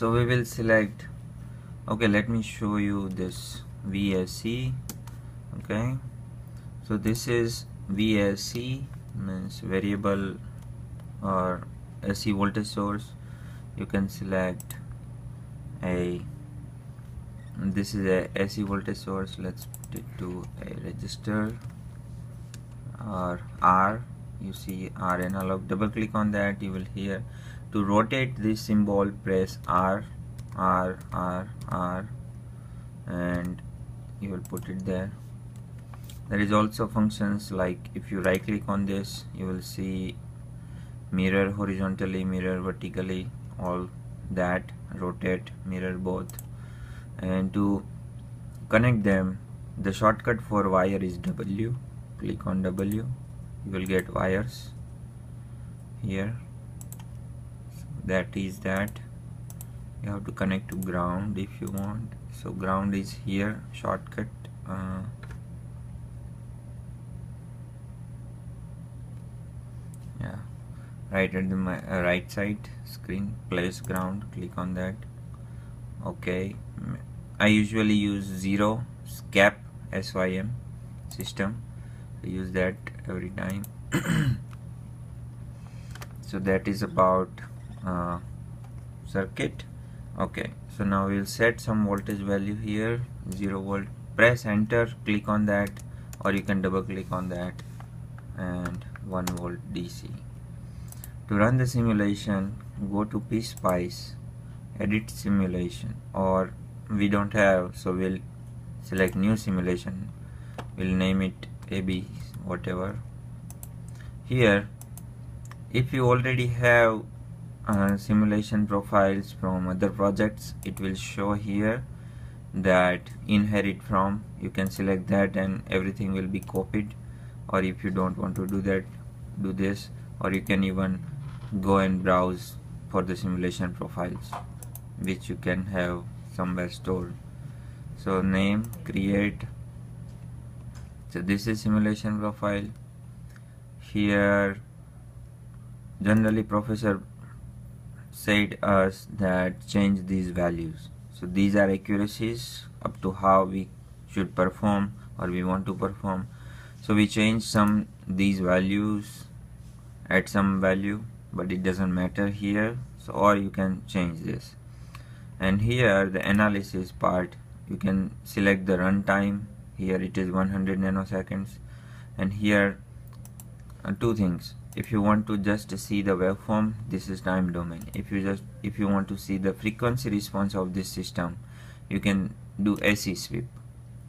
So we will select, okay, let me show you this VSC. Okay, so this is VSC, means variable or AC voltage source. You can select this is a AC voltage source. Let's put it to a resistor or R. You see R analog. Double click on that. You will hear to rotate this symbol, press R, and you will put it there. There is also functions like if you right click on this, you will see mirror horizontally, mirror vertically, all that, rotate, mirror both. And to connect them, the shortcut for wire is W. Click on W, you will get wires here. So that is that. You have to connect to ground if you want. So ground is here, shortcut. Yeah, right at the right side screen, place ground. Click on that. Okay, I usually use 0 SCAP SYM system. I use that every time. So that is about circuit. Okay, so now we'll set some voltage value here, 0 volt. Press enter, click on that, or you can double click on that, and 1 volt DC. To run the simulation, go to Pspice, edit simulation, or we don't have, so we'll select new simulation. We'll name it AB, whatever. Here, if you already have simulation profiles from other projects, it will show here that inherit from. You can select that and everything will be copied. Or if you don't want to do that, do this, or you can even go and browse for the simulation profiles which you can have somewhere stored. So name, create. So this is simulation profile. Here generally professor said us that change these values. So these are accuracies up to how we should perform or we want to perform. So we change some these values, add some value, but it doesn't matter here. So or you can change this. And here the analysis part, you can select the runtime. Here it is 100 nanoseconds, and here two things. If you want to just see the waveform, this is time domain. If you want to see the frequency response of this system, you can do AC sweep.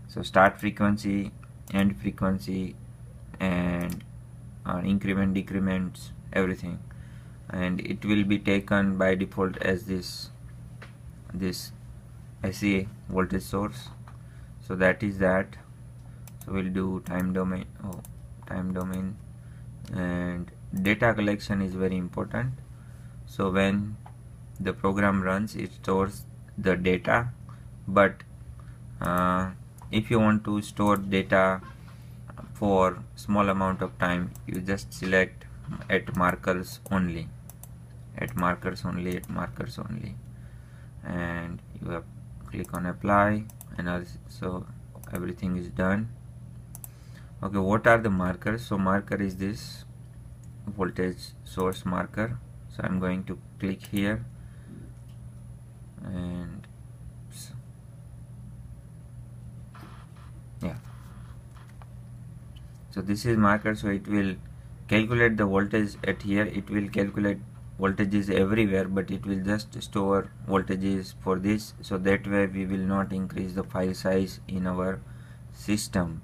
So start frequency, end frequency, and increment, decrements, everything, and it will be taken by default as this AC voltage source. So that is that. So we'll do time domain. And data collection is very important. So when the program runs, it stores the data, but if you want to store data for small amount of time, you just select at markers only, and you have click on apply, and so everything is done. Okay, what are the markers? So marker is this voltage source marker. So I'm going to click here, and yeah, so this is marker. So it will calculate the voltage at here. It will calculate voltages everywhere, but it will just store voltages for this, so that way we will not increase the file size in our system.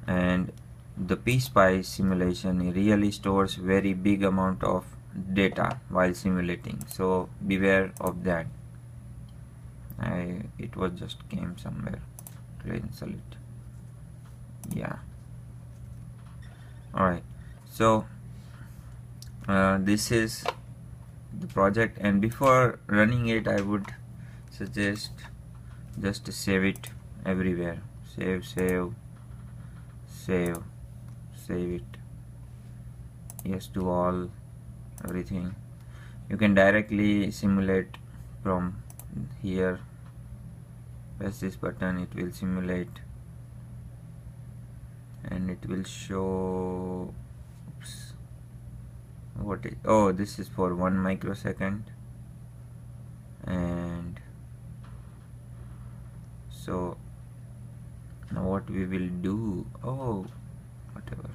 And the Pspice simulation really stores very big amount of data while simulating, so beware of that. It was just came somewhere. Cancel it. Yeah. Alright, so this is the project, and before running it I would suggest just to save it everywhere. Save it. Yes to all, everything. You can directly simulate from here, press this button, it will simulate and it will show, oops, what is, oh, this is for 1 microsecond. And so now what we will do, oh, whatever,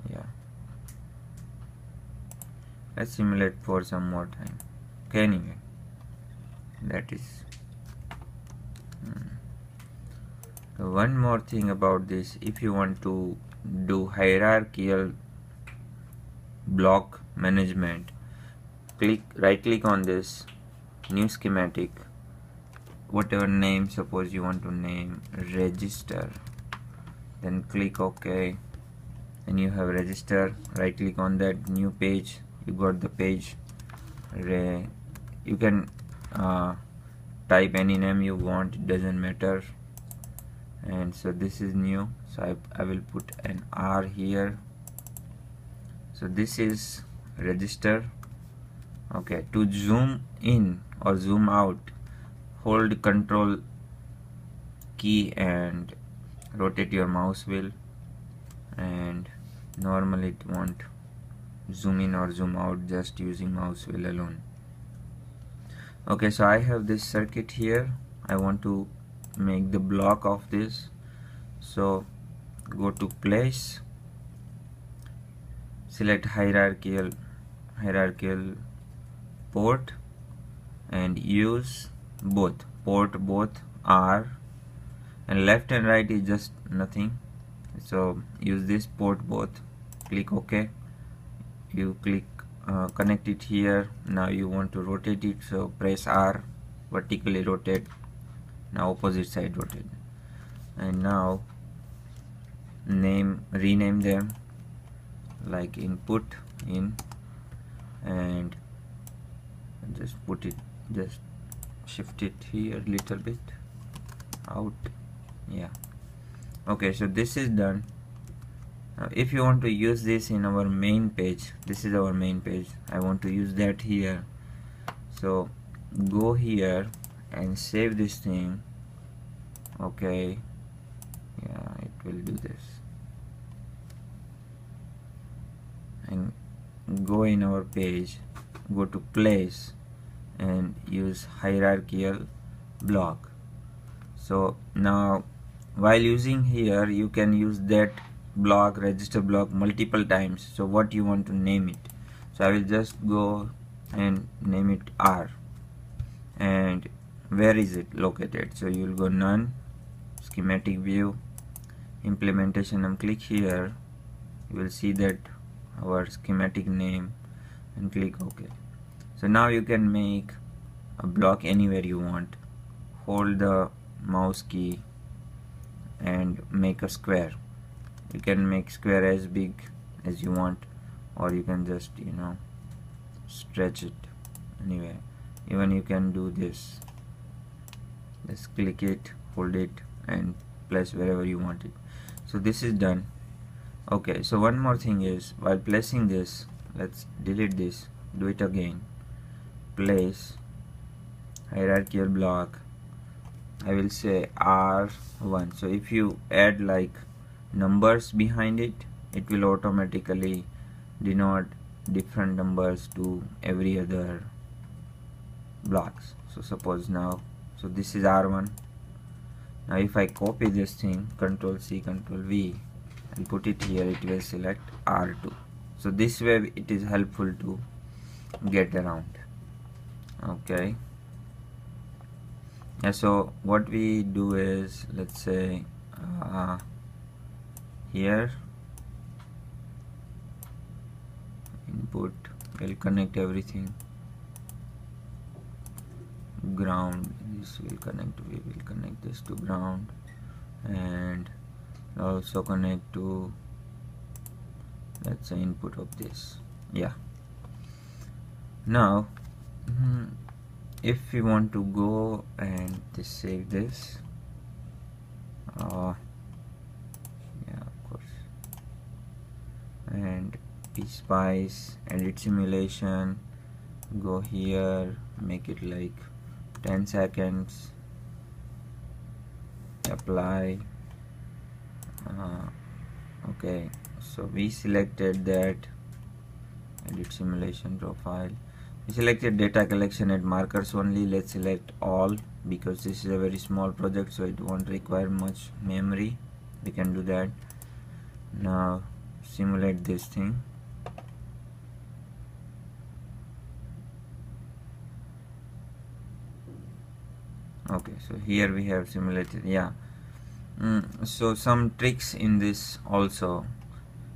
yeah, let's simulate for some more time. Okay, anyway, that is one more thing about this. If you want to do hierarchical block management, right click on this, new schematic, whatever name, suppose you want to name register, then click OK, and you have register. Right click on that, new page, you got the page. You can type any name you want, it doesn't matter. And so this is new, so I will put an R here. So this is register. Okay, to zoom in or zoom out, hold Control key and rotate your mouse wheel, and normally it won't zoom in or zoom out just using mouse wheel alone. Okay, so I have this circuit here. I want to make the block of this, so go to place, select hierarchical port, and use both R, and left and right is just nothing, so use this port both. Click OK, you click connect it here. Now you want to rotate it, so press R, vertically rotate. Now opposite side rotate, and now rename them like input in, and just shift it here a little bit out, yeah. Okay, so this is done. Now if you want to use this in our main page, this is our main page, I want to use that here, so go here and save this thing. Okay, yeah, it will do this, and go in our page, go to place and use hierarchical block. So now while using here, you can use that block, register block, multiple times. So what you want to name it, so I will just go and name it R. And where is it located? So you will go none, schematic view, implementation, and click here. You will see that our schematic name, and click OK. So now you can make a block anywhere you want. Hold the mouse key and make a square. You can make square as big as you want, or you can just, you know, stretch it anyway. Even you can do this, just click it, hold it, and place wherever you want it. So this is done. Okay, so one more thing is, while placing this, let's delete this, do it again. Place hierarchical block, I will say R1. So if you add like numbers behind it, it will automatically denote different numbers to every other blocks. So suppose now, so this is R1. Now if I copy this thing, Control C, Control V, and put it here, it will select R2. So this way it is helpful to get around. Okay, yeah, so what we do is, let's say here input will connect everything, ground, this will connect, we will connect this to ground, and also connect to, let's say, input of this, yeah. Now if we want to go and just save this, yeah, of course, and Pspice, edit simulation, go here, make it like 10 seconds, apply. Okay, so we selected that, edit simulation profile. We selected data collection at markers only. Let's select all because this is a very small project, so it won't require much memory. We can do that. Now simulate this thing. Okay, so here we have simulated. Yeah. So some tricks in this also.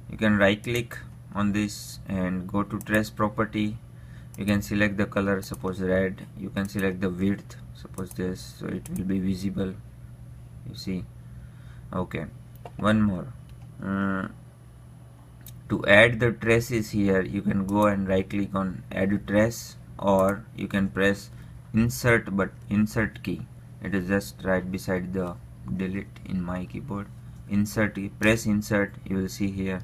You can right click on this and go to trace property. You can select the color, suppose red. You can select the width, suppose this, so it will be visible, you see. Okay, one more. To add the traces here, you can go and right click on add trace, or you can press insert key. It is just right beside the delete in my keyboard. Insert key, press insert, you will see here.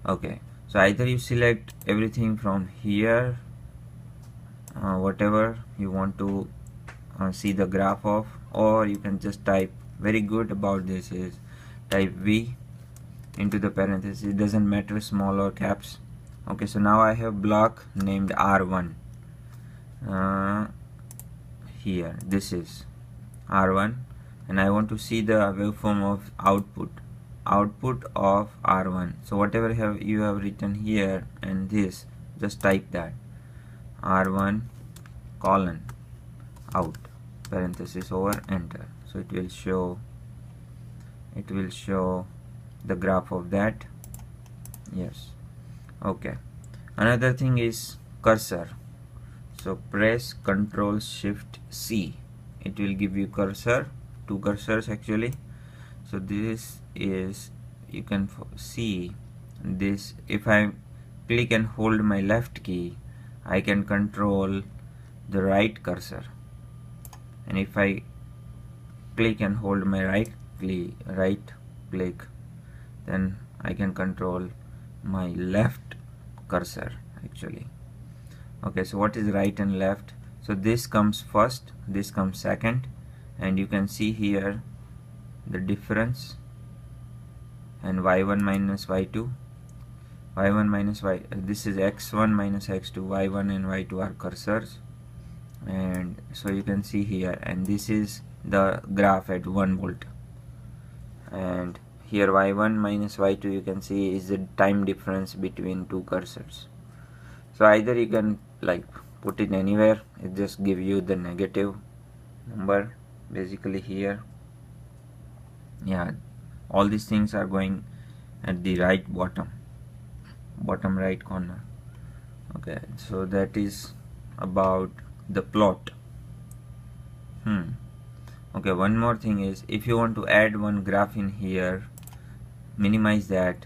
Okay, so either you select everything from here, whatever you want to see the graph of, or you can just type. Very good about this is type V into the parenthesis. It doesn't matter small or caps. Okay, so now I have block named R1. Here this is R1, and I want to see the waveform of output of R1. So whatever you have written here and this, just type that R1 colon out parenthesis over enter. So it will show the graph of that. Yes. Okay, another thing is cursor. So press Ctrl Shift C, it will give you cursor, two cursors actually. So this is, you can see this, if I click and hold my left key, I can control the right cursor, and if I click and hold my right click, then I can control my left cursor actually. Okay, so what is right and left? So this comes first, this comes second, and you can see here the difference, and y1 minus y2, y1 minus y, this is x1 minus x2, y1 and y2 are cursors, and so you can see here, and this is the graph at 1 volt, and here y1 minus y2 you can see is the time difference between two cursors. So either you can like put it anywhere, it just give you the negative number basically here. Yeah, all these things are going at the right bottom right corner. Okay, so that is about the plot. Okay, one more thing is, if you want to add one graph in here, minimize that,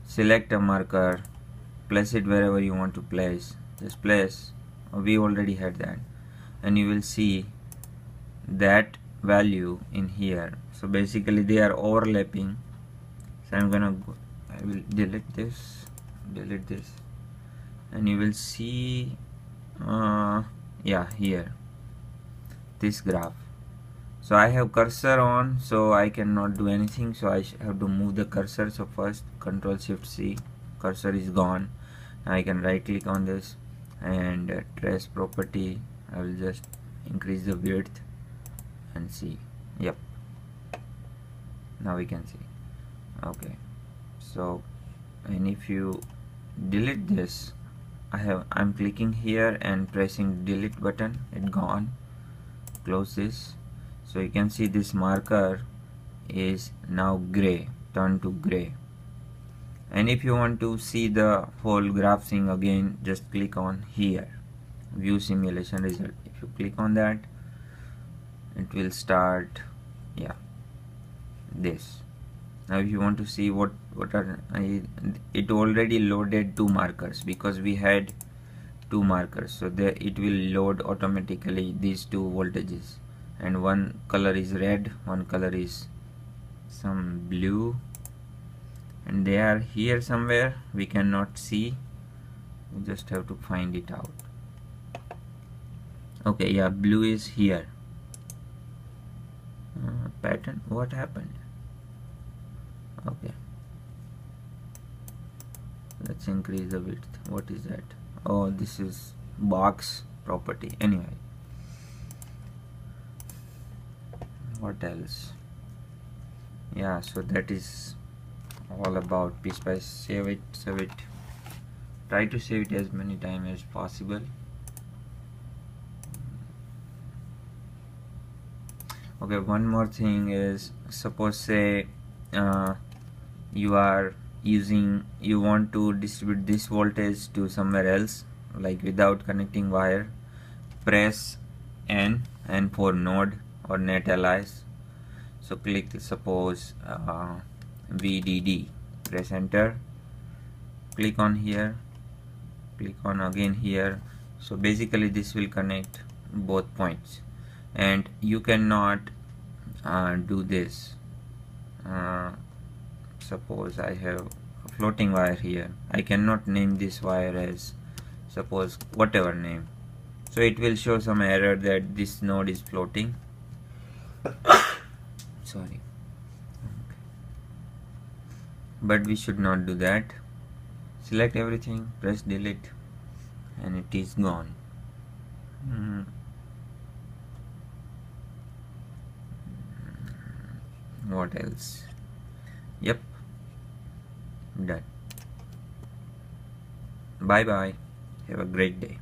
select a marker, place it wherever you want to place, just place. We already had that, and you will see that value in here. So basically they are overlapping. So I will delete this, and you will see yeah, here this graph. So I have cursor on, so I cannot do anything, so I have to move the cursor. So first Ctrl Shift C, cursor is gone. Now I can right click on this and trace property. I will just increase the width and see. Yep, now we can see. Okay, so, and if you delete this, I'm clicking here and pressing delete button, it gone. Close this. So you can see this marker is now gray, turned to gray. And if you want to see the whole graph thing again, just click on here, view simulation result. If you click on that, it will start, yeah, this. Now if you want to see what are, it already loaded two markers because we had two markers, so there it will load automatically these two voltages, and one color is red, one color is some blue, and they are here somewhere, we cannot see, we just have to find it out. Okay, yeah, blue is here. Pattern, what happened? Okay, let's increase the width. What is that? Oh, this is box property. Anyway, what else? Yeah, so that is all about Pspice. Save it. Try to save it as many times as possible. Okay, one more thing is, suppose say you want to distribute this voltage to somewhere else, like without connecting wire. Press N for node or net allies. So click, suppose VDD, press enter, click on here, click on again here. So basically this will connect both points, and you cannot do this. Suppose I have a floating wire here, I cannot name this wire as, suppose, whatever name, so it will show some error that this node is floating. Sorry. Okay. But we should not do that. Select everything, press delete, and it is gone. What else? Yep, done. Bye bye, have a great day.